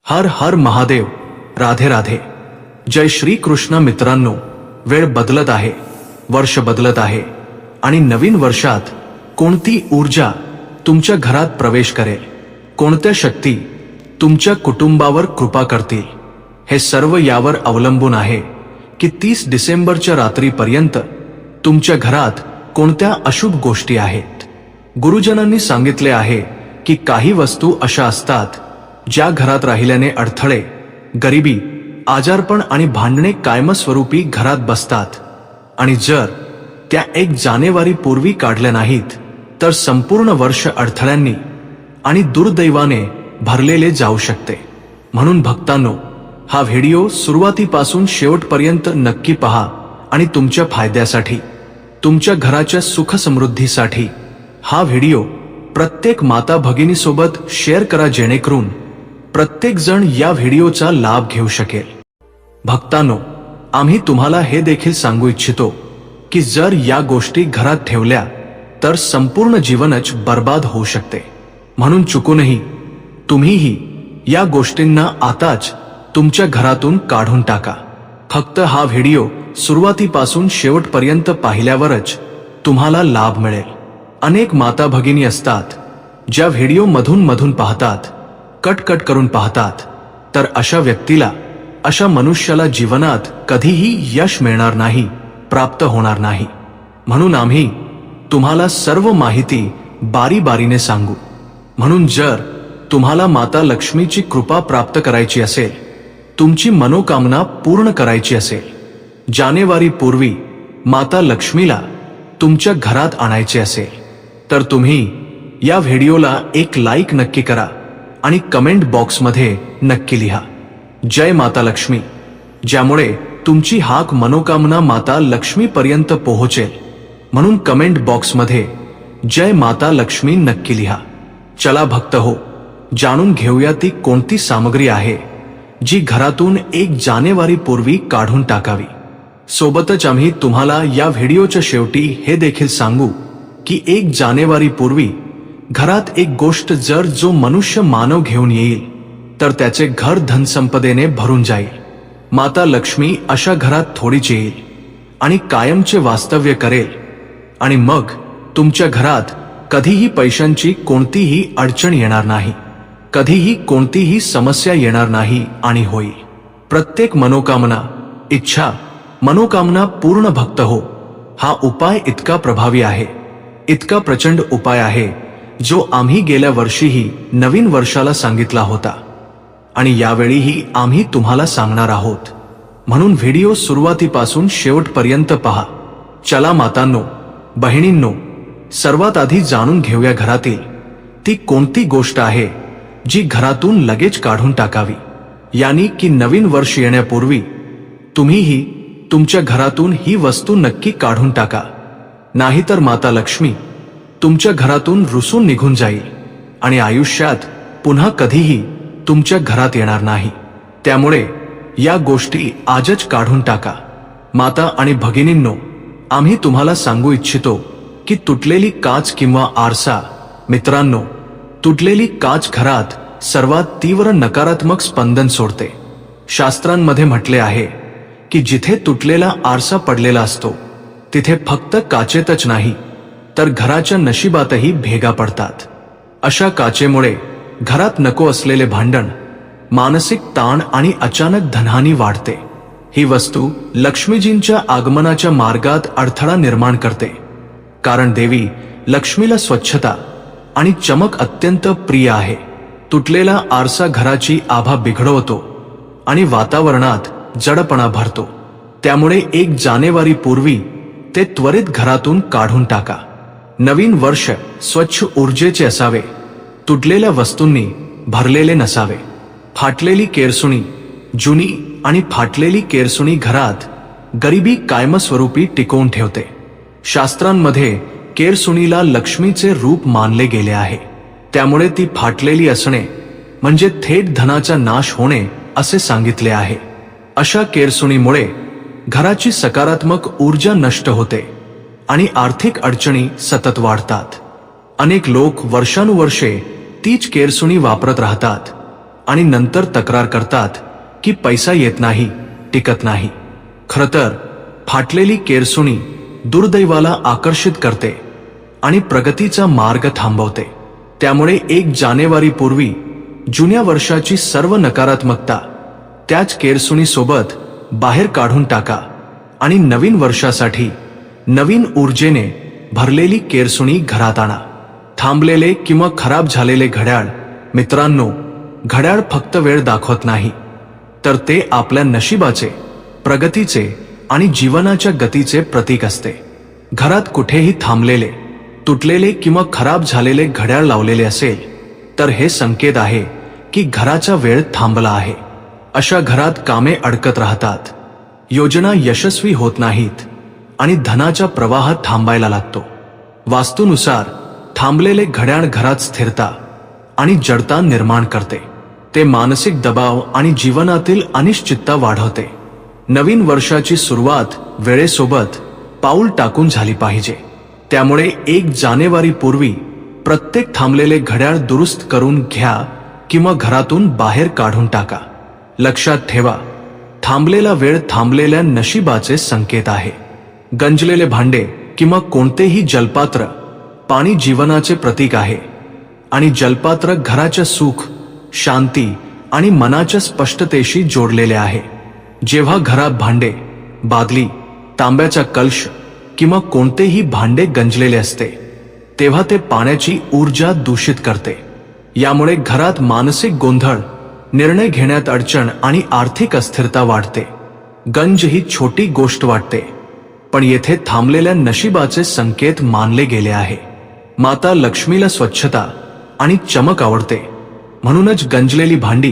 हर हर महादेव. राधे राधे. जय श्री कृष्ण. मित्रांनो, वेळ बदलत आहे, वर्ष बदलत आहे आणि नवीन वर्षात कोणती ऊर्जा तुमच्या घरात प्रवेश करेल, कोणत्या शक्ती तुमच्या कुटुंबावर कृपा करतील, हे सर्व यावर अवलंबून आहे की 30 डिसेंबरच्या रात्रीपर्यंत तुमच्या घरात कोणत्या अशुभ गोष्टी आहेत. गुरुजनांनी सांगितले आहे की काही वस्तू अशा असतात ज्या घरात राहिल्याने अडथळे, गरिबी, आजारपण आणि भांडणे कायमस्वरूपी घरात बसतात आणि जर त्या 1 जानेवारीपूर्वी काढल्या नाहीत तर संपूर्ण वर्ष अडथळ्यांनी आणि दुर्दैवाने भरलेले जाऊ शकते. म्हणून भक्तांनो, हा व्हिडिओ सुरुवातीपासून शेवटपर्यंत नक्की पहा आणि तुमच्या फायद्यासाठी, तुमच्या घराच्या सुख समृद्धीसाठी हा व्हिडिओ प्रत्येक माता भगिनीसोबत शेअर करा, जेणेकरून प्रत्येक जण या व्हिडिओचा लाभ घेऊ शकेल. भक्तांनो, आम्ही तुम्हाला हे देखील सांगू इच्छितो की जर या गोष्टी घरात ठेवल्या तर संपूर्ण जीवनच बर्बाद होऊ शकते. म्हणून चुकूनही तुम्हीही या गोष्टींना आताच तुमच्या घरातून काढून टाका. फक्त हा व्हिडिओ सुरुवातीपासून शेवटपर्यंत पाहिल्यावरच तुम्हाला लाभ मिळेल. अनेक माता भगिनी असतात ज्या व्हिडिओ मधून पाहतात, कट करून पाहतात, तर अशा व्यक्तीला, अशा मनुष्याला जीवनात कधीही यश मिळणार नाही, प्राप्त होणार नाही. म्हणून आम्ही तुम्हाला सर्व माहिती बारीबारीने सांगू. म्हणून जर तुम्हाला माता लक्ष्मीची कृपा प्राप्त करायची असेल, तुमची मनोकामना पूर्ण करायची असेल, जानेवारीपूर्वी माता लक्ष्मीला तुमच्या घरात आणायचे असेल, तर तुम्ही या व्हिडिओला एक लाईक नक्की करा आणि कमेंट बॉक्समध्ये नक्की लिहा जय माता लक्ष्मी, ज्यामुळे तुमची हाक मनोकामना माता लक्ष्मीपर्यंत पोहोचेल. म्हणून कमेंट बॉक्समध्ये जय माता लक्ष्मी नक्की लिहा. चला भक्त हो, जाणून घेऊया ती कोणती सामग्री आहे जी घरातून 1 जानेवारीपूर्वी काढून टाकावी. सोबतच आम्ही तुम्हाला या व्हिडिओच्या शेवटी हे देखील सांगू की 1 जानेवारीपूर्वी घरात एक गोष्ट जर जो मनुष्य मानव घेऊन येईल तर त्याचे घर धनसंपदेने भरून जाईल. माता लक्ष्मी अशा घरात थोडीच येईल आणि कायमचे वास्तव्य करेल आणि मग तुमच्या घरात कधीही पैशांची कोणतीही अडचण येणार नाही, कधीही कोणतीही समस्या येणार नाही आणि होईल प्रत्येक मनोकामना, इच्छा, मनोकामना पूर्ण. भक्त हो, हा उपाय इतका प्रभावी आहे, इतका प्रचंड उपाय आहे जो आम्ही गेल्या वर्षीही नवीन वर्षाला सांगितला होता आणि यावेळीही आम्ही तुम्हाला सांगणार आहोत. म्हणून व्हिडिओ सुरुवातीपासून शेवटपर्यंत पहा. चला मातांनो, बहिणींनो, सर्वात आधी जाणून घेऊया घरातील ती कोणती गोष्ट आहे जी घरातून लगेच काढून टाकावी. यानी की नवीन वर्ष येण्यापूर्वी तुम्हीही तुमच्या घरातून ही वस्तू नक्की काढून टाका, नाहीतर माता लक्ष्मी तुमच्या घरातून रुसून निघून जाईल आणि आयुष्यात पुन्हा कधीही तुमच्या घरात येणार नाही. त्यामुळे या गोष्टी आजच काढून टाका. माता आणि भगिनींनो, आम्ही तुम्हाला सांगू इच्छितो की तुटलेली काच किंवा आरसा, मित्रांनो, तुटलेली काच घरात सर्वात तीव्र नकारात्मक स्पंदन सोडते. शास्त्रांमध्ये म्हटले आहे की जिथे तुटलेला आरसा पडलेला असतो तिथे फक्त काचेतच नाही तर घराच्या नशिबातही भेगा पडतात. अशा काचेमुळे घरात नको असलेले भांडण, मानसिक ताण आणि अचानक धनहानी वाढते. ही वस्तू लक्ष्मीजींच्या आगमनाच्या मार्गात अडथळा निर्माण करते, कारण देवी लक्ष्मीला स्वच्छता आणि चमक अत्यंत प्रिय आहे. तुटलेला आरसा घराची आभा बिघडवतो आणि वातावरणात जडपणा भरतो. त्यामुळे 1 जानेवारीपूर्वी ते त्वरित घरातून काढून टाका. नवीन वर्ष स्वच्छ ऊर्जेचे असावे, तुटलेल्या वस्तूंनी भरलेले नसावे. फाटलेली केरसुणी, जुनी आणि फाटलेली केरसुणी घरात गरिबी कायमस्वरूपी टिकवून ठेवते. शास्त्रांमध्ये केरसुणीला लक्ष्मीचे रूप मानले गेले आहे. त्यामुळे ती फाटलेली असणे म्हणजे थेट धनाचा नाश होणे असे सांगितले आहे. अशा केरसुणीमुळे घराची सकारात्मक ऊर्जा नष्ट होते आणि आर्थिक अडचणी सतत वाढतात. अनेक लोक वर्षानुवर्षे तीच केरसुणी वापरत राहतात आणि नंतर तक्रार करतात की पैसा येत नाही, टिकत नाही. खरं तर फाटलेली केरसुणी दुर्दैवाला आकर्षित करते आणि प्रगतीचा मार्ग थांबवते. त्यामुळे 1 जानेवारी पूर्वी जुन्या वर्षाची सर्व नकारात्मकता त्याच केरसुणीसोबत बाहेर काढून टाका आणि नवीन वर्षासाठी नवीन ऊर्जेने भरलेली केरसुणी घरात आणा. थांबलेले किंवा खराब झालेले घड्याळ, मित्रांनो, घड्याळ फक्त वेळ दाखवत नाही, तर ते आपल्या नशिबाचे, प्रगतीचे आणि जीवनाच्या गतीचे प्रतीक असते. घरात कुठेही थांबलेले, तुटलेले किंवा खराब झालेले घड्याळ लावलेले असेल तर हे संकेत आहे की घराचा वेळ थांबला आहे. अशा घरात कामे अडकत राहतात, योजना यशस्वी होत नाहीत आणि धनाचा प्रवाह थांबायला लागतो. वास्तूनुसार थांबलेले घड्याळ घरात स्थिरता आणि जडता निर्माण करते. ते मानसिक दबाव आणि जीवनातील अनिश्चितता वाढवते. नवीन वर्षाची सुरुवात वेळेसोबत पाऊल टाकून झाली पाहिजे. त्यामुळे 1 जानेवारी पूर्वी प्रत्येक थांबलेले घड्याळ दुरुस्त करून घ्या किंवा घरातून बाहेर काढून टाका. लक्षात ठेवा, थांबलेला वेळ थांबलेल्या नशिबाचे संकेत आहे. गंजलेले भांडे किंवा कोणतेही जलपात्र पाणी जीवनाचे प्रतीक आहे आणि जलपात्र घराच्या सुख, शांती आणि मनाच्या स्पष्टतेशी जोडलेले आहे. जेव्हा घरात भांडे, बादली, तांब्याचा कलश किंवा कोणतेही भांडे गंजलेले असते तेव्हा ते पाण्याची ऊर्जा दूषित करते. यामुळे घरात मानसिक गोंधळ, निर्णय घेण्यात अडचण आणि आर्थिक अस्थिरता वाढते. गंज ही छोटी गोष्ट वाटते, पण येथे थांबलेल्या नशिबाचे संकेत मानले गेले आहे. माता लक्ष्मीला स्वच्छता आणि चमक आवडते, म्हणूनच गंजलेली भांडी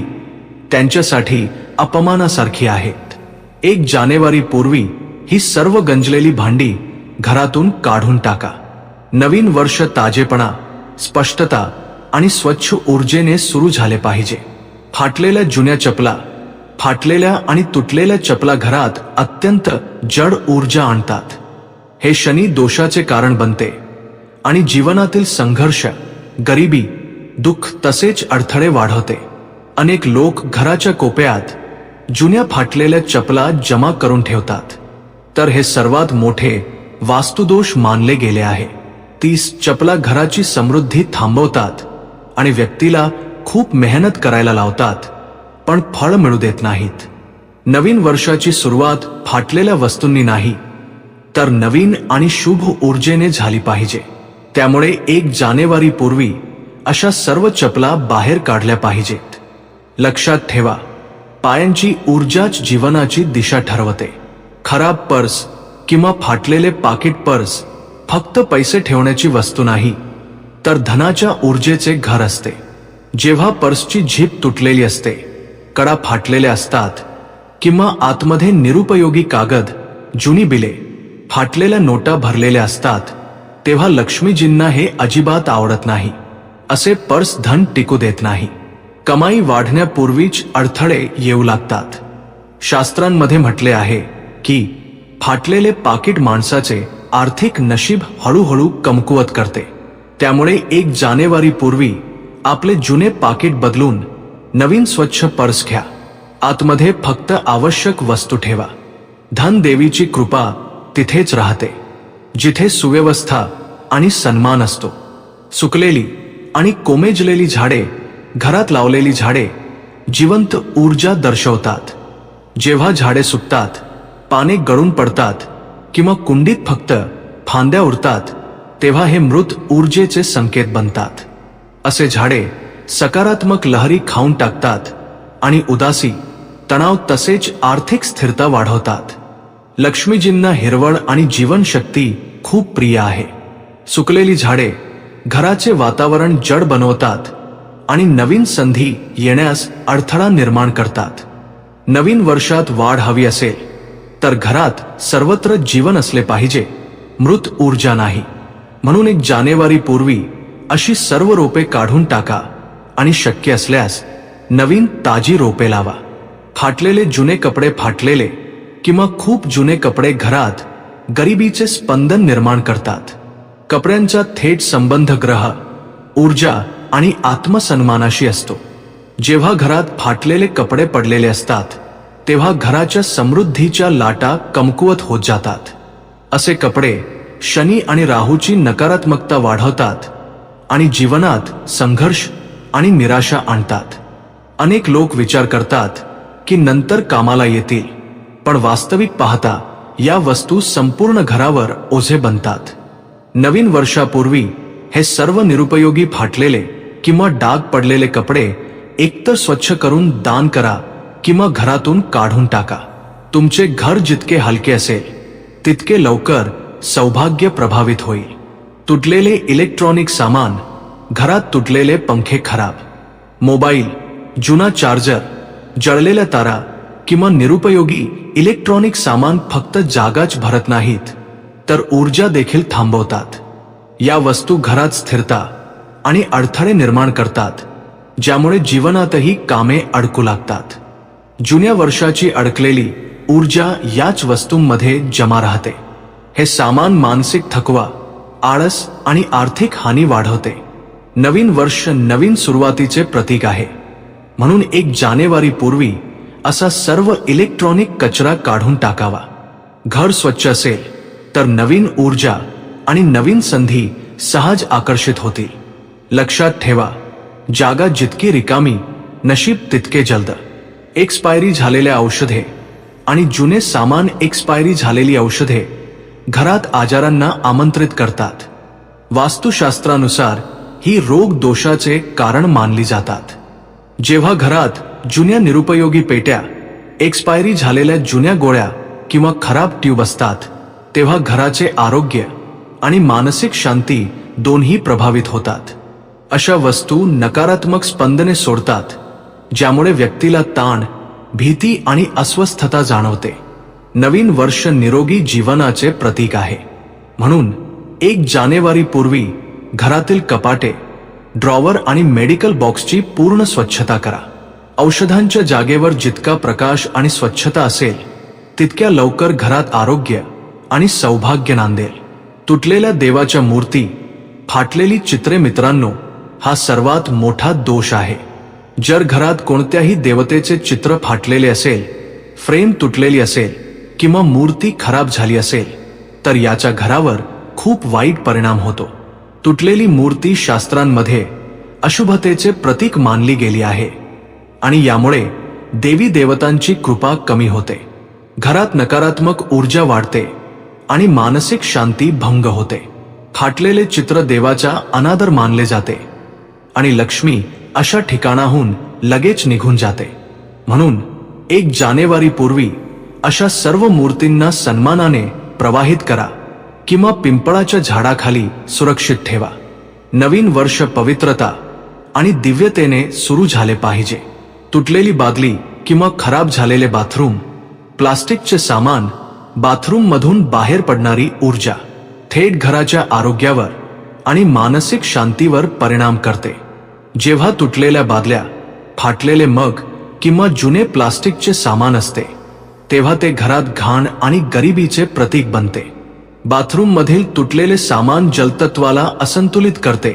त्यांच्यासाठी अपमानासारखी आहेत. 1 जानेवारी पूर्वी ही सर्व गंजलेली भांडी घरातून काढून टाका. नवीन वर्ष ताजेपणा, स्पष्टता आणि स्वच्छ ऊर्जेने सुरू झाले पाहिजे. फाटलेल्या जुन्या चपला, फाटलेल्या आणि तुटलेल्या चपला घरात अत्यंत जड ऊर्जा आणतात. हे शनी दोषाचे कारण बनते आणि जीवनातील संघर्ष, गरिबी, दुःख तसेच अडथळे वाढवते. अनेक लोक घराच्या कोपऱ्यात जुन्या फाटलेल्या चपला जमा करून ठेवतात, तर हे सर्वात मोठे वास्तुदोष मानले गेले आहे. 30 चपला घराची समृद्धी थांबवतात आणि व्यक्तीला खूप मेहनत करायला लावतात, पण फळ मिळू देत नाहीत. नवीन वर्षाची सुरुवात फाटलेल्या वस्तूंनी नाही, तर नवीन आणि शुभ ऊर्जेने झाली पाहिजे. त्यामुळे 1 जानेवारी पूर्वी अशा सर्व चपला बाहेर काढल्या पाहिजेत. लक्षात ठेवा, पायांची ऊर्जाच जीवनाची दिशा ठरवते. खराब पर्स किंवा फाटलेले पाकिट पर्स फक्त पैसे ठेवण्याची वस्तू नाही, तर धनाच्या ऊर्जेचे घर असते. जेव्हा पर्सची झीप तुटलेली असते, कडा फाटलेल्या असतात किंवा आतमध्ये निरुपयोगी कागद, जुनी बिले, फाटलेल्या नोटा भरलेल्या असतात, तेव्हा लक्ष्मीजींना हे अजिबात आवडत नाही. असे पर्स धन टिकू देत नाही. कमाई वाढण्यापूर्वीच अडथळे येऊ लागतात. शास्त्रांमध्ये म्हटले आहे की फाटलेले पाकिट माणसाचे आर्थिक नशीब हळूहळू कमकुवत करते. त्यामुळे 1 जानेवारी पूर्वी आपले जुने पाकिट बदलून नवीन स्वच्छ पर्स घ्या. आतमध्ये फक्त आवश्यक वस्तू ठेवा. धन देवीची कृपा तिथेच राहते, जिथे सुव्यवस्था आणि सन्मान असतो. सुकलेली आणि कोमेजलेली झाडे, घरात लावलेली झाडे जिवंत ऊर्जा दर्शवतात. जेव्हा झाडे सुकतात, पाने गळून पडतात किंवा कुंडीत फक्त फांद्या उरतात, तेव्हा हे मृत ऊर्जेचे संकेत बनतात. असे झाडे सकारात्मक लहरी खाऊन टाकतात आणि उदासी, तणाव तसेच आर्थिक स्थिरता वाढवतात. लक्ष्मीजींना हिरवळ आणि जीवनशक्ती खूप प्रिय आहे. सुकलेली झाडे घराचे वातावरण जड बनवतात आणि नवीन संधी येण्यास अडथळा निर्माण करतात. नवीन वर्षात वाढ हवी असेल तर घरात सर्वत्र जीवन असले पाहिजे, मृत ऊर्जा नाही. म्हणून 1 जानेवारी पूर्वी अशी सर्व रोपे काढून टाका आणि शक्य असल्यास नवीन ताजी रोपे लावा. फाटलेले जुने कपडे, फाटलेले किंवा खूप जुने कपडे घरात गरिबीचे स्पंदन निर्माण करतात. कपड्यांचा थेट संबंध ग्रह, ऊर्जा आणि आत्मसन्मानाशी असतो. जेव्हा घरात फाटलेले कपडे पडलेले असतात तेव्हा घराच्या समृद्धीच्या लाटा कमकुवत होत जातात. असे कपडे शनी आणि राहूची नकारात्मकता वाढवतात आणि जीवनात संघर्ष आणि निराशा आणतात. अनेक लोक विचार करतात की नंतर कामाला येतील, पण वास्तविक पाहता या वस्तू संपूर्ण घरावर ओझे बनतात. नवीन वर्षापूर्वी हे सर्व निरुपयोगी फाटलेले किंवा डाग पडलेले कपडे एकतर स्वच्छ करून दान करा किंवा घरातून काढून टाका. तुमचे घर जितके हलके असेल तितके लवकर सौभाग्य प्रभावित होईल. तुटलेले इलेक्ट्रॉनिक सामान, घरात तुटलेले पंखे खराब, मोबाईल, जुना चार्जर, जळलेल्या तारा किंवा निरुपयोगी इलेक्ट्रॉनिक सामान फक्त जागाच भरत नाहीत तर ऊर्जा देखील थांबवतात. या वस्तू घरात स्थिरता आणि अडथळे निर्माण करतात, ज्यामुळे जीवनातही कामे अडकू लागतात. जुन्या वर्षाची अडकलेली ऊर्जा याच वस्तूंमध्ये जमा राहते. हे सामान मानसिक थकवा, आळस आणि आर्थिक हानी वाढवते. नवीन वर्ष नवीन सुरुवातीचे प्रतीक आहे, म्हणून 1 जानेवारी पूर्वी असा सर्व इलेक्ट्रॉनिक कचरा काढून टाकावा. घर स्वच्छ असेल तर नवीन ऊर्जा आणि नवीन संधी सहज आकर्षित होतील. लक्षात ठेवा, जागा जितकी रिकामी नशीब तितके जलद. एक्सपायरी झालेल्या औषधे आणि जुने सामान, एक्सपायरी झालेली औषधे घरात आजारांना आमंत्रित करतात. वास्तुशास्त्रानुसार ही रोग दोषाचे कारण मानली जातात. जेव्हा घरात जुन्या निरुपयोगी पेट्या, एक्सपायरी झालेल्या जुन्या गोळ्या किंवा खराब ट्यूब असतात तेव्हा घराचे आरोग्य आणि मानसिक शांती दोन्ही प्रभावित होतात. अशा वस्तू नकारात्मक स्पंदने सोडतात, ज्यामुळे व्यक्तीला ताण, भीती आणि अस्वस्थता जाणवते. नवीन वर्ष निरोगी जीवनाचे प्रतीक आहे, म्हणून 1 जानेवारी पूर्वी घरातील कपाटे, ड्रॉवर आणि मेडिकल बॉक्सची पूर्ण स्वच्छता करा. औषधांच्या जागेवर जितका प्रकाश आणि स्वच्छता असेल तितक्या लवकर घरात आरोग्य आणि सौभाग्य नांदेल. तुटलेल्या देवाच्या मूर्ती, फाटलेली चित्रे मित्रांनो, हा सर्वात मोठा दोष आहे. जर घरात कोणत्याही देवतेचे चित्र फाटलेले असेल, फ्रेम तुटलेली असेल किंवा मूर्ती खराब झाली असेल तर याचा घरावर खूप वाईट परिणाम होतो. तुटलेली मूर्ती शास्त्रांमध्ये अशुभतेचे प्रतीक मानली गेली आहे आणि यामुळे देवी देवतांची कृपा कमी होते. घरात नकारात्मक ऊर्जा वाढते आणि मानसिक शांती भंग होते. फाटलेले चित्र देवाचा अनादर मानले जाते आणि लक्ष्मी अशा ठिकाणाहून लगेच निघून जाते. म्हणून 1 जानेवारी पूर्वी अशा सर्व मूर्तींना सन्मानाने प्रवाहित करा किंवा पिंपळाच्या झाडाखाली सुरक्षित ठेवा. नवीन वर्ष पवित्रता आणि दिव्यतेने सुरू झाले पाहिजे. तुटलेली बादली किंवा खराब झालेले बाथरूम, प्लास्टिकचे सामान, बाथरूम मधून बाहेर पडणारी ऊर्जा थेट घराच्या आरोग्यावर आणि मानसिक शांतीवर परिणाम करते. जेव्हा तुटलेल्या बादल्या, फाटलेले मग किंवा जुने प्लास्टिकचे सामान असते तेव्हा ते घरात घाण आणि गरिबीचे प्रतीक बनते. बाथरूम मधील तुटलेले सामान जलतत्वाला असंतुलित करते,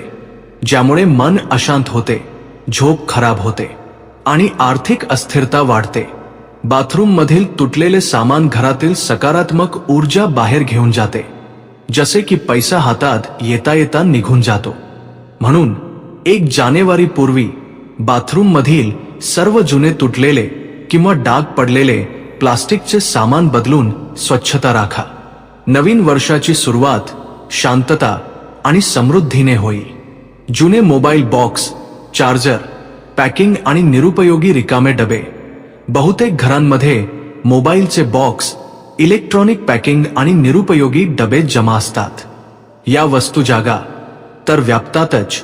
ज्यामुळे मन अशांत होते, झोप खराब होते आणि आर्थिक अस्थिरता वाढते. बाथरूम मधील तुटलेले सामान घरातील सकारात्मक ऊर्जा बाहेर घेऊन जाते, जसे की पैसा हातात येता येता निघून जातो. म्हणून 1 जानेवारी पूर्वी बाथरूम मधील सर्व जुने तुटलेले किंवा डाग पडलेले प्लास्टिकचे सामान बदलून स्वच्छता राखा. नवीन वर्षाची सुरुवात शांतता आणि समृद्धीने होईल. जुने मोबाईल बॉक्स, चार्जर, पॅकिंग आणि निरुपयोगी रिकामे डबे. बहुतेक घरांमध्ये मोबाईलचे बॉक्स, इलेक्ट्रॉनिक पॅकिंग आणि निरुपयोगी डबे जमा असतात. या वस्तू जागा तर व्यापतातच,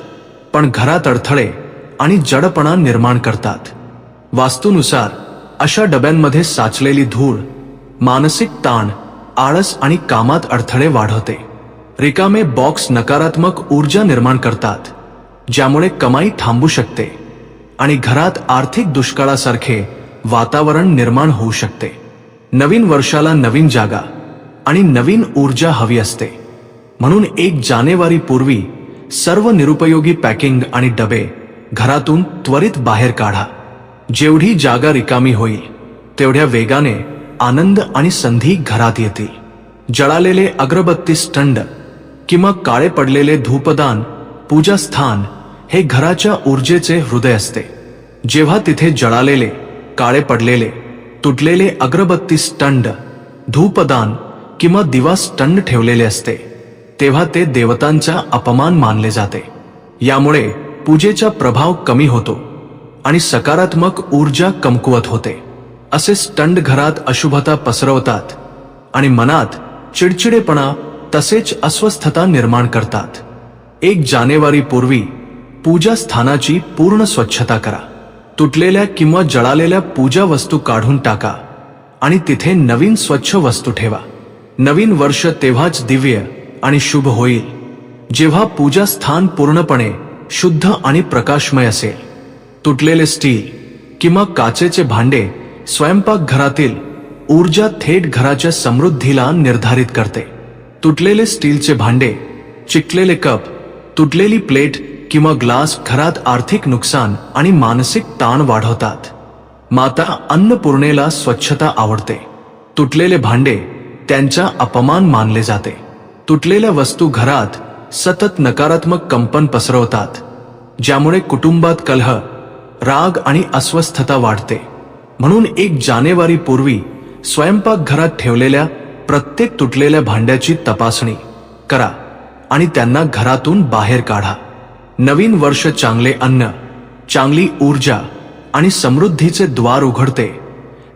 पण घरात अडथळे आणि जडपणा निर्माण करतात. वास्तूनुसार अशा डब्यांमध्ये साचलेली धूळ मानसिक ताण, आळस आणि कामात अडथळे वाढवते. रिकामे बॉक्स नकारात्मक ऊर्जा निर्माण करतात, ज्यामुळे कमाई थांबू शकते आणि घरात आर्थिक दुष्काळासारखे वातावरण निर्माण होऊ शकते. नवीन वर्षाला नवीन जागा आणि नवीन ऊर्जा हवी असते, म्हणून 1 जानेवारी पूर्वी सर्व निरुपयोगी पॅकिंग आणि डबे घरातून त्वरित बाहेर काढा. जेवढी जागा रिकामी होईल तेवढ्या वेगाने आनंद आणि संधी घरात येतील. जळालेले अगरबत्ती स्टंड किंवा काळे पडलेले धूपदान पूजास्थान हे घराच्या ऊर्जेचे हृदय असते. जेव्हा तिथे जळालेले, काळे पडलेले, तुटलेले अगरबत्ती स्टंड, धूपदान किंवा दिवा स्टंड ठेवलेले असते तेव्हा ते देवतांचा अपमान मानले जाते. यामुळे पूजेचा प्रभाव कमी होतो आणि सकारात्मक ऊर्जा कमकुवत होते. असे स्टंड घरात अशुभता पसरवतात आणि मनात चिडचिडेपणा तसेच अस्वस्थता निर्माण करतात. 1 जानेवारी पूर्वी पूजा स्थानाची पूर्ण स्वच्छता करा. तुटलेल्या किंवा जळालेल्या पूजा वस्तू काढून टाका आणि तिथे नवीन स्वच्छ वस्तू ठेवा. नवीन वर्ष तेव्हाच दिव्य आणि शुभ होईल जेव्हा पूजा स्थान पूर्णपणे शुद्ध आणि प्रकाशमय असेल. तुटलेले स्टील किंवा काचेचे भांडे स्वयंपाकघरातील ऊर्जा थेट घराच्या समृद्धीला निर्धारित करते. तुटलेले स्टीलचे भांडे, चिकटलेले कप, तुटलेली प्लेट किंवा ग्लास घरात आर्थिक नुकसान आणि मानसिक ताण वाढवतात. माता अन्नपूर्णेला स्वच्छता आवडते. तुटलेले भांडे त्यांचा अपमान मानले जाते. तुटलेल्या वस्तू घरात सतत नकारात्मक कंपन पसरवतात, ज्यामुळे कुटुंबात कलह, राग आणि अस्वस्थता वाढते. म्हणून 1 जानेवारी पूर्वी स्वयंपाकघरात ठेवलेल्या प्रत्येक तुटलेल्या भांड्याची तपासणी करा आणि त्यांना घरातून बाहेर काढा. नवीन वर्ष चांगले अन्न, चांगली ऊर्जा आणि समृद्धीचे द्वार उघडते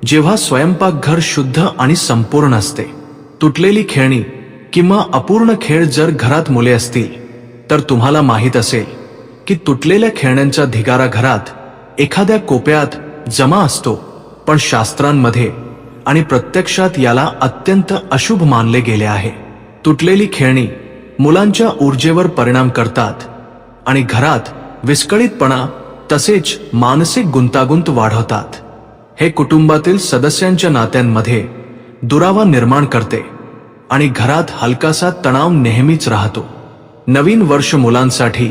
जेव्हा स्वयंपाकघर शुद्ध आणि संपूर्ण असते. तुटलेली खेळणी किंवा अपूर्ण खेळ जर घरात मुले असतील तर तुम्हाला माहीत असेल की तुटलेल्या खेळण्यांचा ढिगारा घरात एखाद्या कोपऱ्यात जमा असतो, पण शास्त्रांमध्ये आणि प्रत्यक्षात याला अत्यंत अशुभ मानले गेले आहे. तुटलेली खेळणी मुलांच्या ऊर्जेवर परिणाम करतात आणि घरात विस्कळीतपणा तसेच मानसिक गुंतागुंत वाढवतात. हे कुटुंबातील सदस्यांच्या नात्यांमध्ये दुरावा निर्माण करते आणि घरात हलकासा तणाव नेहमीच राहतो. नवीन वर्ष मुलांसाठी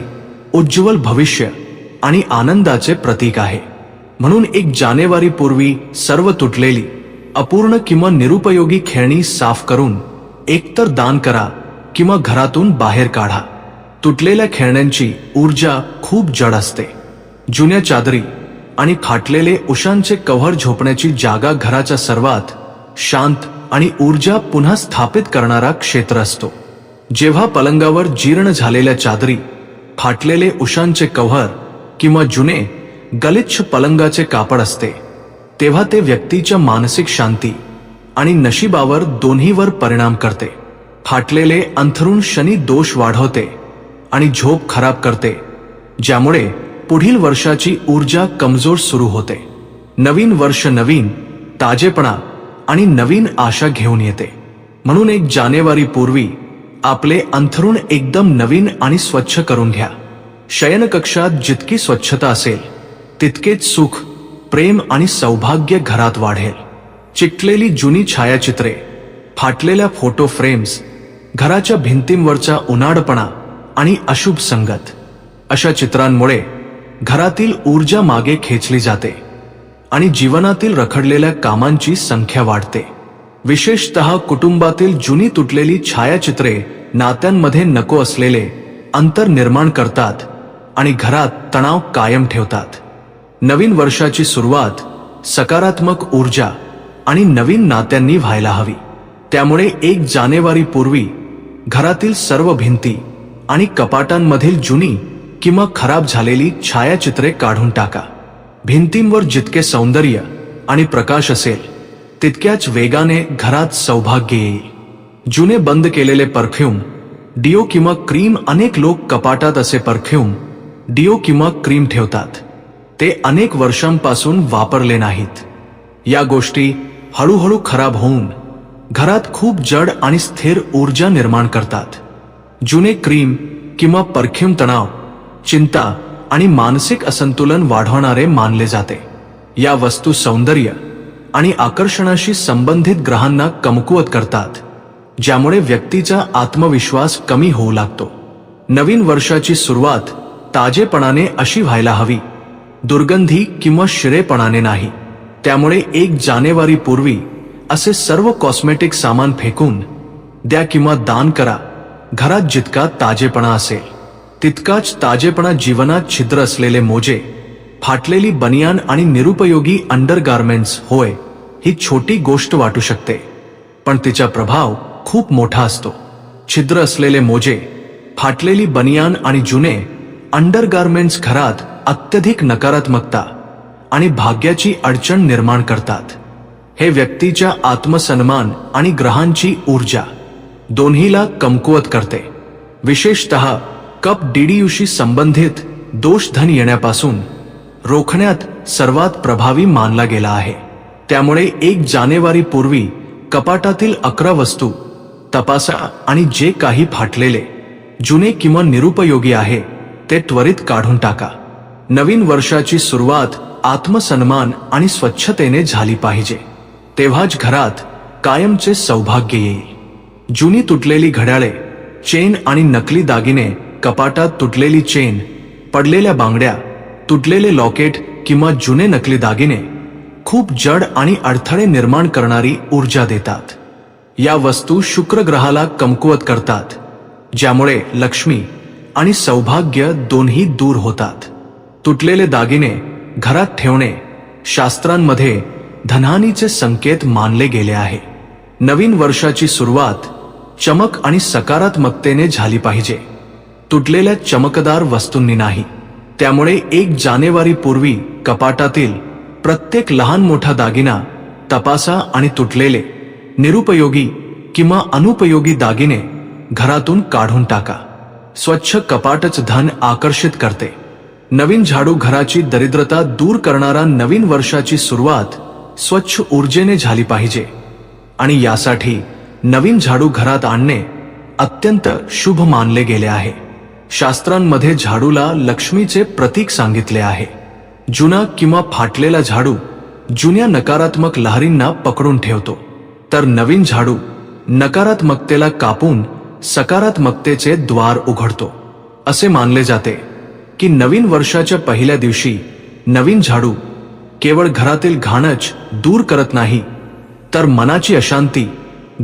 उज्ज्वल भविष्य आणि आनंदाचे प्रतीक आहे. म्हणून 1 जानेवारी पूर्वी सर्व तुटलेली, अपूर्ण किंवा निरुपयोगी खेळणी साफ करून एकतर दान करा किंवा घरातून बाहेर काढा. तुटलेल्या खेळण्यांची ऊर्जा खूप जड असते. जुन्या चादरी आणि फाटलेले उशांचे कव्हर झोपण्याची जागा घराचा सर्वात शांत आणि ऊर्जा पुन्हा स्थापित करणारा क्षेत्र असतो. जेव्हा पलंगावर जीर्ण झालेल्या चादरी, फाटलेले उशांचे कव्हर किंवा जुने गलिच्छ पलंगाचे कापड असते तेव्हा ते व्यक्तीच्या मानसिक शांती आणि नशिबावर दोन्हीवर परिणाम करते. फाटलेले अंथरूण शनी दोष वाढवते आणि झोप खराब करते, ज्यामुळे पुढील वर्षाची ऊर्जा कमजोर सुरू होते. नवीन वर्ष नवीन ताजेपणा आणि नवीन आशा घेऊन येते. म्हणून 1 जानेवारी पूर्वी आपले अंथरूण एकदम नवीन आणि स्वच्छ करून घ्या. शयनकक्षात जितकी स्वच्छता असेल तितकेच सुख, प्रेम आणि सौभाग्य घरात वाढेल. चिकटलेली जुनी छायाचित्रे, फाटलेल्या फोटो फ्रेम्स, घराच्या भिंतींवरचा उनाडपणा आणि अशुभ संगत, अशा चित्रांमुळे घरातील ऊर्जा मागे खेचली जाते आणि जीवनातील रखडलेल्या कामांची संख्या वाढते. विशेषतः कुटुंबातील जुनी तुटलेली छायाचित्रे नात्यांमध्ये नको असलेले अंतर निर्माण करतात आणि घरात तणाव कायम ठेवतात. नवीन वर्षाची सुरुवात सकारात्मक ऊर्जा आणि नवीन नात्यांनी व्हायला हवी. त्यामुळे 1 जानेवारी पूर्वी घरातील सर्व भिंती आणि कपाटांमधील जुनी किंवा खराब झालेली छायाचित्रे काढून टाका. भिंतींवर जितके सौंदर्य आणि प्रकाश असेल तितक्याच वेगाने घरात सौभाग्य येईल. जुने बंद केलेले परफ्यूम, डिओ किंवा क्रीम, अनेक लोक कपाटात असे परफ्यूम, डिओ किंवा क्रीम ठेवतात. ते अनेक वर्षांपासून वापरले नाहीत. या गोष्टी हळूहळू खराब होऊन घरात खूप जड आणि स्थिर ऊर्जा निर्माण करतात. जुने क्रीम किंवा परफ्यूम तणाव, चिंता आणि मानसिक असंतुलन वाढवणारे मानले जाते. या वस्तू सौंदर्य आणि आकर्षणाशी संबंधित ग्रहांना कमकुवत करतात, ज्यामुळे व्यक्तीचा आत्मविश्वास कमी होऊ लागतो. नवीन वर्षाची सुरुवात ताजेपणाने अशी व्हायला हवी, दुर्गंधी किंवा शिरेपणाने नाही. त्यामुळे 1 जानेवारी पूर्वी असे सर्व कॉस्मेटिक सामान फेकून द्या किंवा दान करा. घरात जितका ताजेपणा असेल तितकाच ताजेपणा जीवनात छिद्र असलेले मोजे, फाटलेली बनियान आणि निरुपयोगी अंडरगार्मेंट्स, होय, ही छोटी गोष्ट वाटू शकते, पण तिचा प्रभाव खूप मोठा असतो. छिद्र असलेले मोजे, फाटलेली बनियान आणि जुने अंडरगार्मेंट्स घरात अत्यधिक नकारात्मकता आणि भाग्याची अडचण निर्माण करतात. हे व्यक्तीच्या आत्मसन्मान आणि ग्रहांची ऊर्जा दोन्हीला कमकुवत करते. विशेषतः कप डीडीयूशी संबंधित दोष धन येण्यापासून रोखण्यात सर्वात प्रभावी मानला गेला आहे. त्यामुळे 1 जानेवारी पूर्वी कपाटातील 11 वस्तू तपासा आणि जे काही फाटलेले, जुने किंवा निरुपयोगी आहे ते त्वरित काढून टाका. नवीन वर्षाची सुरुवात आत्मसन्मान आणि स्वच्छतेने झाली पाहिजे, तेव्हाच घरात कायमचे सौभाग्य येईल. जुनी तुटलेली घड्याळे, चेन आणि नकली दागिने, कपाटात तुटलेली चेन, पडलेल्या बांगड्या, तुटलेले लॉकेट किंवा जुने नकली दागिने खूप जड आणि अडथळे निर्माण करणारी ऊर्जा देतात. या वस्तू शुक्र ग्रहाला कमकुवत करतात, ज्यामुळे लक्ष्मी आणि सौभाग्य दोन्ही दूर होतात. तुटलेले दागिने घरात ठेवणे शास्त्रांमध्ये धनहानीचे संकेत मानले गेले आहे. नवीन वर्षाची सुरुवात चमक आणि सकारात्मकतेने झाली पाहिजे, तुटलेल्या चमकदार वस्तूंनी नाही. त्यामुळे 1 जानेवारी पूर्वी कपाटातील प्रत्येक लहान मोठा दागिना तपासा आणि तुटलेले, निरुपयोगी किंवा अनुपयोगी दागिने घरातून काढून टाका. स्वच्छ कपाटच धन आकर्षित करते. नवीन झाडू घराची दरिद्रता दूर करणारा. नवीन वर्षाची सुरुवात स्वच्छ ऊर्जेने झाली पाहिजे आणि यासाठी नवीन झाडू घरात आणणे अत्यंत शुभ मानले गेले आहे. शास्त्रांमध्ये झाडूला लक्ष्मीचे प्रतीक सांगितले आहे. जुना किंवा फाटलेला झाडू जुन्या नकारात्मक लहरींना पकडून ठेवतो, तर नवीन झाडू नकारात्मकतेला कापून सकारात्मकतेचे द्वार उघडतो. असे मानले जाते की नवीन वर्षाच्या पहिल्या दिवशी नवीन झाडू केवळ घरातील घाणच दूर करत नाही, तर मनाची अशांती,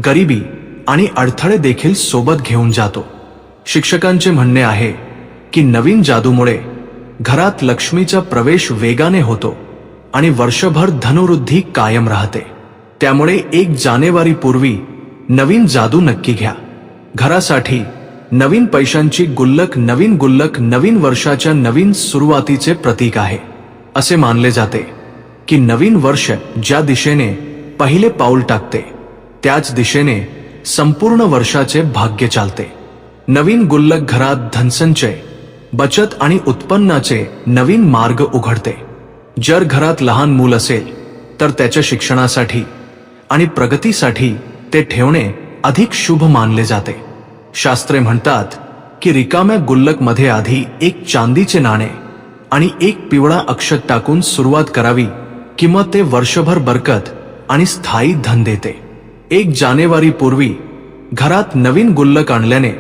गरिबी आणि अडथळे देखील सोबत घेऊन जातो. शिक्षकांचे म्हणणे आहे की नवीन जादूमुळे घरात लक्ष्मीचा प्रवेश वेगाने होतो आणि वर्षभर धनवृद्धी कायम राहते. त्यामुळे 1 जानेवारी पूर्वी नवीन जादू नक्की घ्या. घरासाठी नवीन पैशांची गुल्लक. नवीन गुल्लक नवीन वर्षाच्या नवीन सुरुवातीचे प्रतीक आहे. असे मानले जाते की नवीन वर्ष ज्या दिशेने पहिले पाऊल टाकते त्याच दिशेने संपूर्ण वर्षाचे भाग्य चालते. नवीन गुल्लक घरात धनसंचय, बचत आणि उत्पन्नाचे नवीन मार्ग उघडते. जर घरात लहान मूल असेल तर त्याच्या शिक्षणासाठी आणि प्रगतीसाठी ते ठेवणे अधिक शुभ मानले जाते. शास्त्रे म्हणतात की रिकाम्या गुल्लकमध्ये आधी 1 चांदीचे नाणे आणि 1 पिवळा अक्षत टाकून सुरुवात करावी, किंवा ते वर्षभर बरकत आणि स्थायी धन देते. 1 जानेवारी पूर्वी घरात नवीन गुल्लक आणल्याने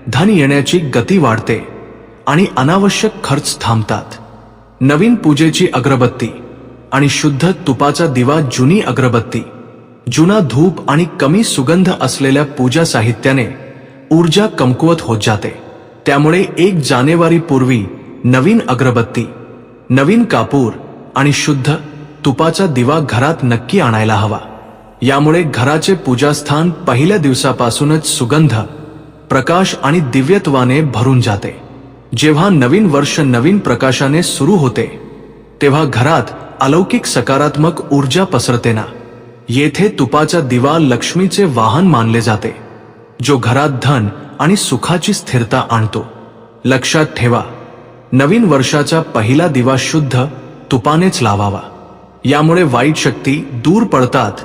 धन येण्याची गती वाढते आणि अनावश्यक खर्च थांबतात. नवीन पूजेची अगरबत्ती आणि शुद्ध तुपाचा दिवा. जुनी अगरबत्ती, जुना धूप आणि कमी सुगंध असलेल्या पूजा साहित्याने ऊर्जा कमकुवत होत जाते. त्यामुळे 1 जानेवारी पूर्वी नवीन अगरबत्ती, नवीन कापूर आणि शुद्ध तुपाचा दिवा घरात नक्की आणायला हवा. यामुळे घराचे पूजास्थान पहिल्या दिवसापासूनच सुगंध, प्रकाश आणि दिव्यत्वाने भरून जाते. जेव्हा नवीन वर्ष नवीन प्रकाशाने सुरू होते तेव्हा घरात अलौकिक सकारात्मक ऊर्जा पसरते ना. येथे तुपाचा दिवा लक्ष्मीचे वाहन मानले जाते, जो घरात धन आणि सुखाची स्थिरता आणतो. लक्षात ठेवा, नवीन वर्षाचा पहिला दिवा शुद्ध तुपानेच लावावा. यामुळे वाईट शक्ती दूर पडतात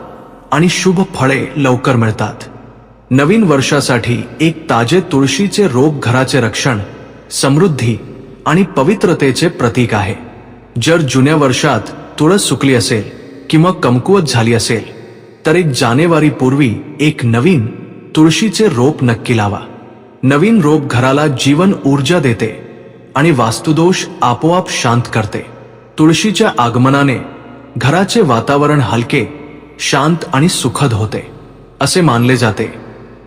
आणि शुभ फळे लवकर मिळतात. नवीन वर्षासाठी 1 ताजे तुळशीचे रोप घराचे रक्षण, समृद्धी आणि पवित्रतेचे प्रतीक आहे. जर जुन्या वर्षात तुळस सुकली असेल किंवा कमकुवत झाली असेल तर 1 जानेवारी पूर्वी 1 नवीन तुळशीचे रोप नक्की लावा. नवीन रोप घराला जीवन ऊर्जा देते आणि वास्तुदोष आपोआप शांत करते. तुळशीच्या आगमनाने घराचे वातावरण हलके, शांत आणि सुखद होते. असे मानले जाते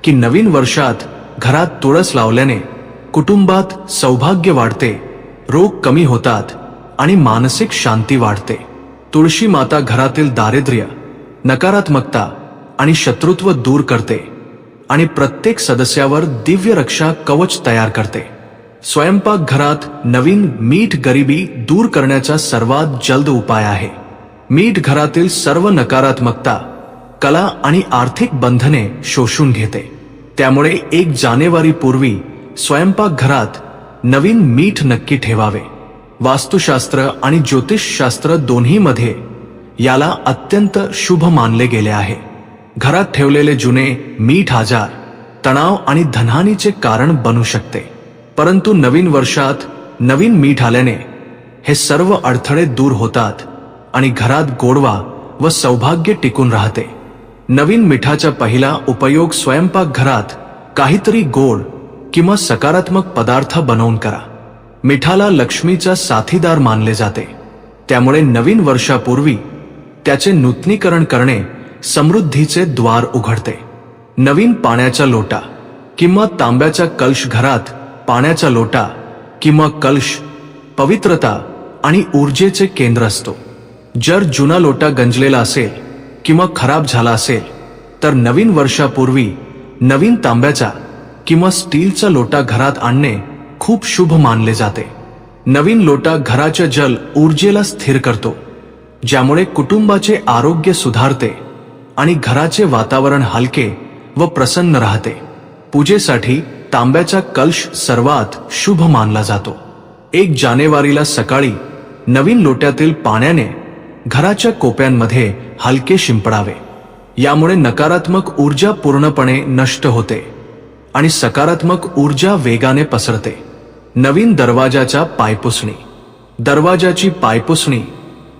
की नवीन वर्षात घरात तुळस लावल्याने कुटुंबात सौभाग्य वाढते, रोग कमी होतात आणि मानसिक शांती वाढते. तुळशी माता घरातील दारिद्र्य, नकारात्मकता आणि शत्रुत्व दूर करते आणि प्रत्येक सदस्यावर दिव्य रक्षा कवच तयार करते. स्वयंपाकघरात नवीन मीठ गरिबी दूर करण्याचा सर्वात जलद उपाय आहे. मीठ घरातील सर्व नकारात्मकता, कला आणि आर्थिक बंधने शोषून घेते. त्यामुळे 1 जानेवारी पूर्वी स्वयंपाकघरात नवीन मीठ नक्की ठेवावे. वास्तुशास्त्र आणि ज्योतिषशास्त्र दोन्हीमध्ये याला अत्यंत शुभ मानले गेले आहे. घरात ठेवलेले जुने मीठ आजार, तणाव आणि धनहानीचे कारण बनू शकते. परंतु नवीन वर्षात नवीन मीठ आल्याने हे सर्व अडथळे दूर होतात आणि घरात गोडवा व सौभाग्य टिकून राहते. नवीन मिठाचा पहिला उपयोग स्वयंपाकघरात काहीतरी गोड किंवा सकारात्मक पदार्थ बनवून करा. मिठाला लक्ष्मीचा साथीदार मानले जाते. त्यामुळे नवीन वर्षापूर्वी त्याचे नूतनीकरण करणे समृद्धीचे द्वार उघडते. नवीन पाण्याचा लोटा किंवा तांब्याचा कलश घरात पाण्याचा लोटा किंवा कलश पवित्रता आणि ऊर्जेचे केंद्र असतो. जर जुना लोटा गंजलेला असेल किंवा खराब झाला असेल तर नवीन वर्षापूर्वी नवीन तांब्याचा किंवा स्टीलचा लोटा घरात आणणे खूप शुभ मानले जाते. नवीन लोटा घराच्या जल ऊर्जेला स्थिर करतो, ज्यामुळे कुटुंबाचे आरोग्य सुधारते आणि घराचे वातावरण हलके व प्रसन्न राहते. पूजेसाठी तांब्याचा कलश सर्वात शुभ मानला जातो. 1 जानेवारीला सकाळी नवीन लोट्यातील पाण्याने घराच्या कोप्यांमध्ये हलके शिंपडावे. यामुळे नकारात्मक ऊर्जा पूर्णपणे नष्ट होते आणि सकारात्मक ऊर्जा वेगाने पसरते. नवीन दरवाजाचा पायपुसणी. दरवाजाची पायपुसणी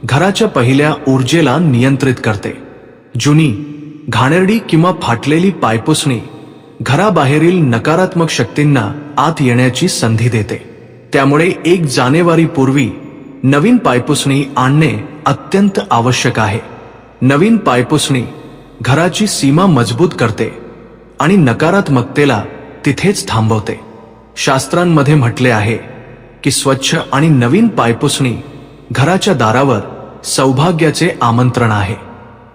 घराच्या पहिल्या ऊर्जेला नियंत्रित करते. जुनी, घाणेरडी किंवा फाटलेली पायपुसणी घराबाहेरील नकारात्मक शक्तींना आत येण्याची संधी देते. त्यामुळे 1 जानेवारी पूर्वी नवीन पायपुसणी आणणे अत्यंत आवश्यक आहे. नवीन पायपुसणी घराची सीमा मजबूत करते आणि नकारात्मकतेला तिथेच थांबवते. शास्त्रांमध्ये म्हटले आहे की स्वच्छ आणि नवीन पायपुसणी घराच्या दारावर सौभाग्याचे आमंत्रण आहे.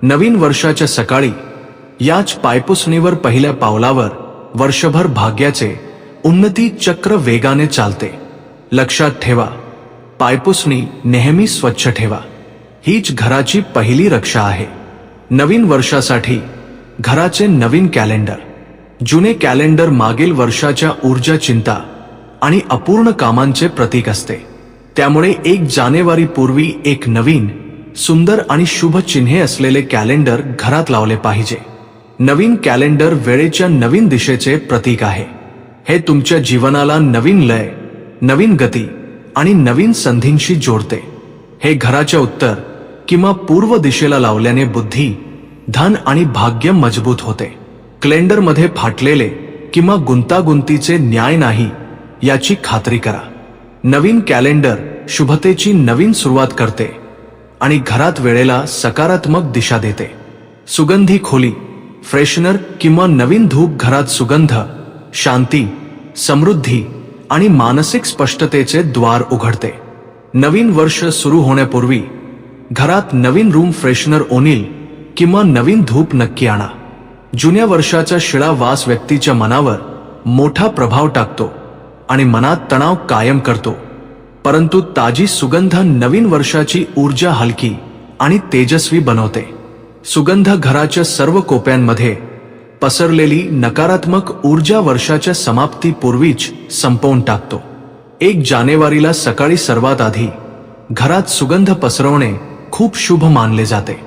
नवीन वर्षाच्या सकाळी याच पायपुसणीवर पहिल्या पावलावर वर्षभर भाग्याचे उन्नती चक्र वेगाने चालते. लक्षात ठेवा, पायपुसणी नेहमी स्वच्छ ठेवा. हीच घराची पहिली रक्षा आहे. नवीन वर्षासाठी घराचे नवीन कॅलेंडर. जुने कॅलेंडर मागील वर्षाच्या ऊर्जा, चिंता आणि अपूर्ण कामांचे प्रतीक असते. त्यामुळे 1 जानेवारी पूर्वी एक नवीन, सुंदर आणि शुभ चिन्हे असलेले कॅलेंडर घरात लावले पाहिजे. नवीन कॅलेंडर वेळेच्या नवीन दिशेचे प्रतीक आहे. हे तुमच्या जीवनाला नवीन लय, नवीन गती आणि नवीन संधींशी जोडते. हे घराच्या उत्तर किंवा पूर्व दिशेला लावल्याने बुद्धी, धन आणि भाग्य मजबूत होते. कॅलेंडरमध्ये फाटलेले किंवा गुंतागुंतीचे न्याय नाही याची खात्री करा. नवीन कॅलेंडर शुभतेची नवीन सुरुवात करते आणि घरात वेळेला सकारात्मक दिशा देते. सुगंधी खोली, फ्रेशनर किंवा नवीन धूप घरात सुगंध, शांती, समृद्धी आणि मानसिक स्पष्टतेचे द्वार उघडते. नवीन वर्ष सुरू होण्यापूर्वी घरात नवीन रूम फ्रेशनर ओनील किंवा नवीन धूप नक्की आणा. जुन्या वर्षाचा शिळा वास व्यक्तीच्या मनावर मोठा प्रभाव टाकतो आणि मनात तणाव कायम करतो. परंतु ताजी सुगंध नवीन वर्षाची ऊर्जा हलकी आणि तेजस्वी बनवते. सुगंध घराच्या सर्व कोप्यांमध्ये पसरलेली नकारात्मक ऊर्जा वर्षाच्या समाप्तीपूर्वीच संपवून टाकतो. 1 जानेवारीला सकाळी सर्वात आधी घरात सुगंध पसरवणे खूप शुभ मानले जाते.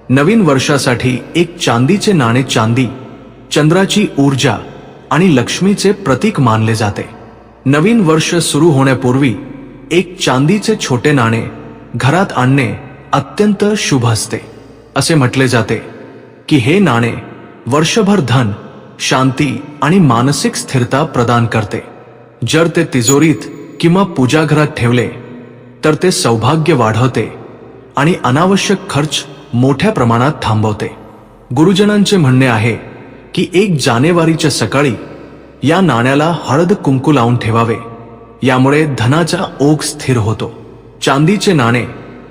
नवीन वर्षासाठी एक चांदीचे नाणे चांदी, चंद्राची ऊर्जा आणि लक्ष्मीचे प्रतीक मानले जाते. नवीन वर्ष सुरू होण्यापूर्वी एक चांदीचे छोटे नाणे घरात आणणे अत्यंत शुभ असते. असे म्हटले जाते की हे नाणे वर्षभर धन, शांती आणि मानसिक स्थिरता प्रदान करते. जर ते तिजोरीत किंवा पूजाघरात ठेवले तर ते सौभाग्य वाढवते आणि अनावश्यक खर्च मोठ्या प्रमाणात थांबवते. गुरुजनांचे म्हणणे आहे की 1 जानेवारीच्या सकाळी या नाण्याला हळद कुंकू लावून ठेवावे, यामुळे धनाचा ओघ स्थिर होतो. चांदीचे नाणे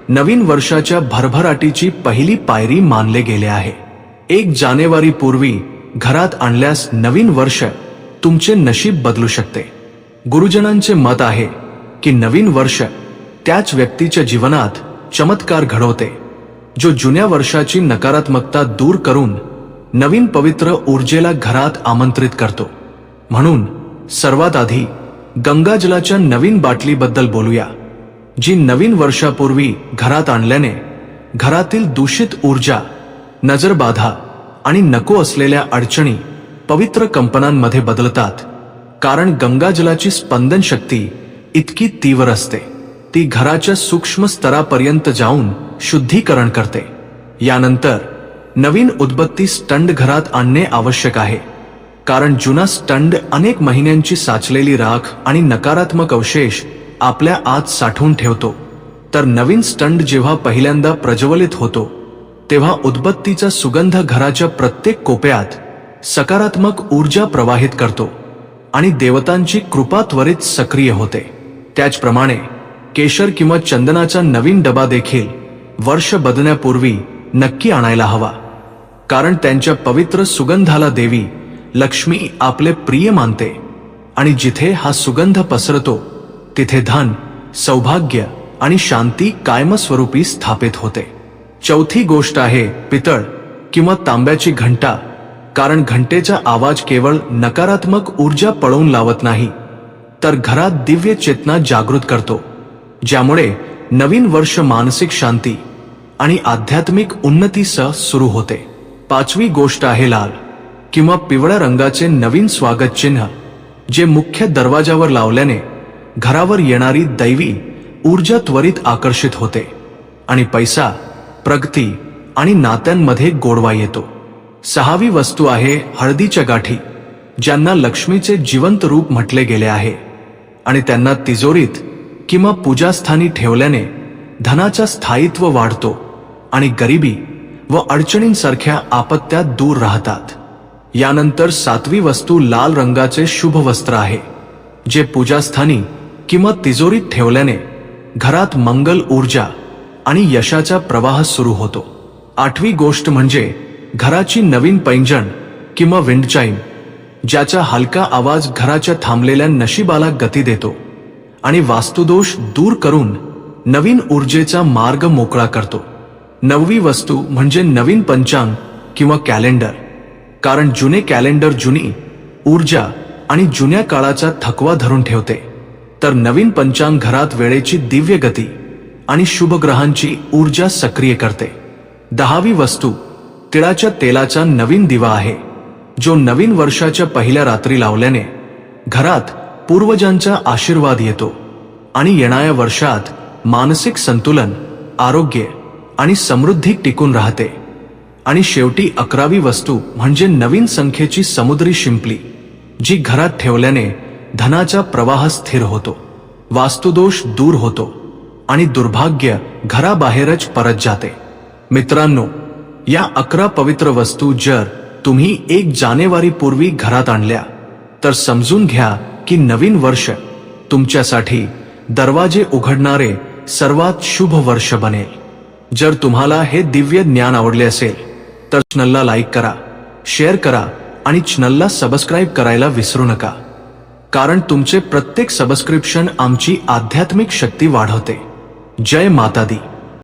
नवीन वर्षाच्या भरभराटीची पहिली पायरी मानले गेले आहे. 1 जानेवारी पूर्वी घरात आणल्यास नवीन वर्ष तुमचे नशीब बदलू शकते. गुरुजनांचे मत आहे की नवीन वर्ष त्याच व्यक्तीच्या जीवनात चमत्कार घडवते जो जुन्या वर्षाची नकारात्मकता दूर करून नवीन पवित्र ऊर्जेला घरात आमंत्रित करतो. म्हणून सर्वात आधी गंगाजलाच्या नवीन बाटलीबद्दल बोलूया, जी नवीन वर्षापूर्वी घरात आणल्याने घरातील दूषित ऊर्जा, नजरबाधा आणि नको असलेल्या अडचणी पवित्र कंपनांमध्ये बदलतात. कारण गंगाजलाची स्पंदन शक्ती इतकी तीव्र असते, ती घराच्या सूक्ष्म स्तरापर्यंत जाऊन शुद्धीकरण करते. यानंतर नवीन उदबत्ती स्टंड घरात आणणे आवश्यक आहे, कारण जुना स्टंड अनेक महिन्यांची साचलेली राख आणि नकारात्मक अवशेष आपल्या आत साठवून ठेवतो. तर नवीन स्टंड जेव्हा पहिल्यांदा प्रज्वलित होतो तेव्हा उदबत्तीचा सुगंध घराच्या प्रत्येक कोपऱ्यात सकारात्मक ऊर्जा प्रवाहित करतो आणि देवतांची कृपा त्वरित सक्रिय होते. त्याचप्रमाणे केशर किंवा चंदनाचा नवीन डबा देखील वर्ष बदलण्यापूर्वी नक्की आणायला हवा, कारण त्यांच्या पवित्र सुगंधाला देवी लक्ष्मी आपले प्रिय मानते आणि जिथे हा सुगंध पसरतो तिथे धन, सौभाग्य आणि शांती कायमस्वरूपी स्थापित होते. चौथी गोष्ट आहे पितळ किंवा तांब्याची घंटा, कारण घंटेचा आवाज केवळ नकारात्मक ऊर्जा पळवून लावत नाही, तर घरात दिव्य चेतना जागृत करतो, ज्यामुळे नवीन वर्ष मानसिक शांती आणि आध्यात्मिक उन्नतीसह सुरू होते. पाचवी गोष्ट आहे लाल किंवा पिवळ्या रंगाचे नवीन स्वागत चिन्ह, जे मुख्य दरवाजावर लावल्याने घरावर येणारी दैवी ऊर्जा त्वरित आकर्षित होते आणि पैसा, प्रगती आणि नात्यांमध्ये गोडवा येतो. सहावी वस्तू आहे हळदीच्या गाठी, ज्यांना लक्ष्मीचे जिवंत रूप म्हटले गेले आहे आणि त्यांना तिजोरीत किंवा पूजास्थानी ठेवल्याने धनाचा स्थायित्व वाढतो आणि गरिबी व अडचणींसारख्या आपत्त्या दूर राहतात. यानंतर सातवी वस्तू लाल रंगाचे शुभ वस्त्र आहे, जे पूजास्थानी किंवा तिजोरीत ठेवल्याने घरात मंगल ऊर्जा आणि यशाचा प्रवाह सुरू होतो. आठवी गोष्ट म्हणजे घराची नवीन पैंजण किंवा विंडचाईम, ज्याचा हलका आवाज घराच्या थांबलेल्या नशिबाला गती देतो आणि वास्तुदोष दूर करून नवीन ऊर्जेचा मार्ग मोकळा करतो. नववी वस्तू म्हणजे नवीन पंचांग किंवा कॅलेंडर, कारण जुने कॅलेंडर जुनी ऊर्जा आणि जुन्या काळाचा थकवा धरून ठेवते, तर नवीन पंचांग घरात वेळेची दिव्य गती आणि शुभ ग्रहांची ऊर्जा सक्रिय करते. 10वी वस्तू तिळाच्या तेलाचा नवीन दिवा आहे, जो नवीन वर्षाच्या पहिल्या रात्री लावल्याने घरात पूर्वजांचा आशीर्वाद येतो आणि येणाऱ्या वर्षात मानसिक संतुलन, आरोग्य आणि समृद्धी टिकून राहते. आणि शेवटी 11वी वस्तू म्हणजे नवीन संख्येची समुद्री शिंपली, जी घरात ठेवल्याने धनाचा प्रवाह स्थिर होतो, वास्तुदोष दूर होतो आणि दुर्भाग्य घराबाहेरच परत जाते. मित्रांनो, या 11 पवित्र वस्तू जर तुम्ही 1 जानेवारी पूर्वी घरात आणल्या तर समजून घ्या की नवीन वर्ष तुमच्यासाठी दरवाजे उघडणारे सर्वात शुभ वर्ष बनेल. जर तुम्हाला हे दिव्य ज्ञान आवडले असेल तर चॅनलला लाईक करा, शेअर करा आणि चॅनलला सबस्क्राईब करायला विसरू नका, कारण तुमचे प्रत्येक सबस्क्रिप्शन आमची आध्यात्मिक शक्ती वाढवते. जय माता दी.